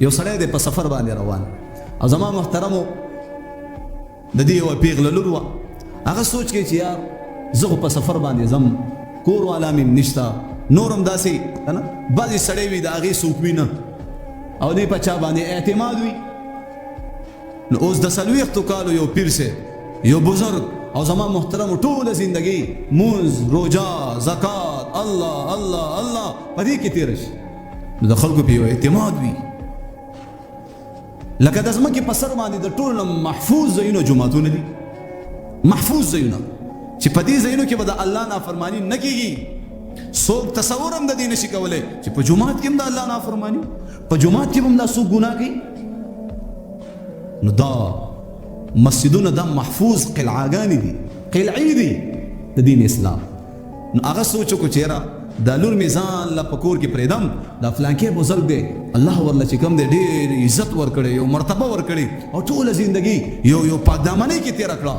یو سړی دی په سفر باندې روان او زما محترمو د دې یوه پیغله لور وه هغه سوچ کوي چې یار زه خو په سفر باندې ځم کور والا مې نشته نور هم داسې که نه بعضې سړی وي د هغې څوک وي نه او دې په چا باندې اعتماد وي نو اوس د 40 کالو یو پیر صاحب یو بزرگ او زما محترم ټوله زندگی مونځ روژه زکات الله الله الله په دې کې تېره شي نو د خلکو په یو اعتماد وي لکه د ځمکې په سر باندې د ټولو محفوظ ځایونه جوماتونه دي محفوظ ځایونه چې په دې ځایونو کې به د الله نافرماني نه کېږي څوک تصور هم د دې نشي کولی چې په جومات کې هم د الله نافرماني په جومات کې به هم دا څوک ګناه کوي نو دا مسجدونه دا محفوظ قلعاګانې دي قلعې دي د دین اسلام نو هغه سوچ وکړو چې یاره دا لور مې ځان له په کور کې پرېږدم دا فلانکې بزرګ دی الله ورله چې کوم دی ډېر عزت ورکړی یو مرتبه ورکړې او ټوله زندګي یو پاکدامنۍ کې تېره کړه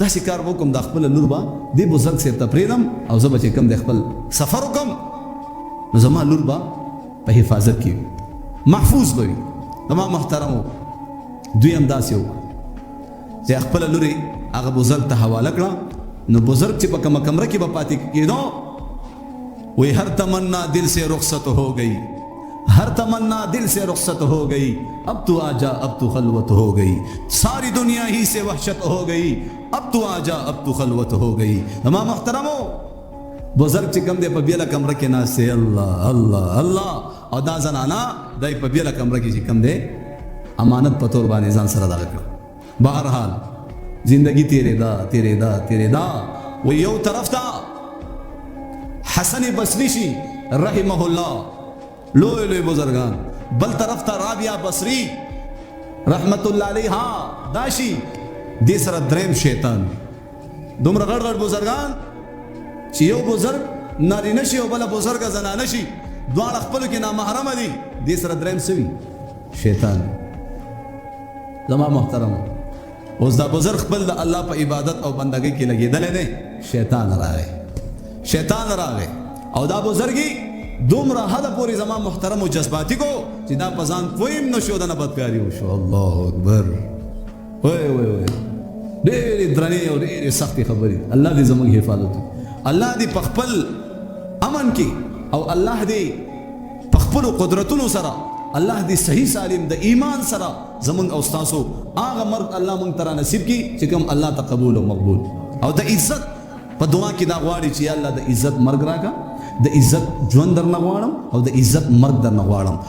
داسې کار وکړم دا خپله لور به دې بزرګ صاحب ته پرېږدم او زه به چې کوم دی خپل سفر وکړم نو زما لور به په حفاظت کې وي محفوظ به وي زما محترمو دوی هم داسې وکړه چې خپله لور یې هغه بزرګ ته حواله کړه نو بزرګ چې په کومه کمره کې به پاتې کېدو وہی ہر تمنا دل سے رخصت ہو گئی ہر تمنا دل سے رخصت ہو گئی اب تو آجا اب تو خلوت ہو گئی ساری دنیا ہی سے وحشت ہو گئی اب تو آجا اب تو خلوت ہو گئی اما محترمو بزرگ چې کوم دی په بیله کمره کې ناست دی الله الله الله او دا زنانه دی په بیله کمره کې چې کوم دی امانت په طور باندې ځان سره دغه کړه بهرحال زندگی تیرېدا و یو طرف ته حسن بصری شي رحمه الله لوی بزرگان بل طرف ته رابعه بصری رحمت الله علیها داشي دې سره دریم شیطان دومره غړ بزرگان چې یو بزرگ نارینه شي او بل بزرگ زنانه شي دواړه خپلو کې نامحرمه دي دې سره دریم سوي شیطان زما محترم اوس دا بزرگ خپل د الله په عبادت او بندګۍ کې لګېدلی دی شیطان راغی او دا بزرگی دومره حده پورې زما محترم و جذباتی کو چې دا په ځان پوهیم نه شو دنه بدکاري وشو الله اکبر وای ډېرې درنې او ډېرې سختې خبرې الله دې زموږ حفاظت وکړي الله دې په خپل امن کې او الله دې په خپلو قدرتونو سره الله دې صحیح سالم د ایمان سره زموږ او ستاسو هغه مرګ الله موږ ته رانصیب کړي چې کوم الله ته قبول او مقبول او د عزت په دعا کې دا غواړي چې الله د عزت مرګ راکړه د عزت ژوند درنه غواړم او د عزت مرګ درنه غواړم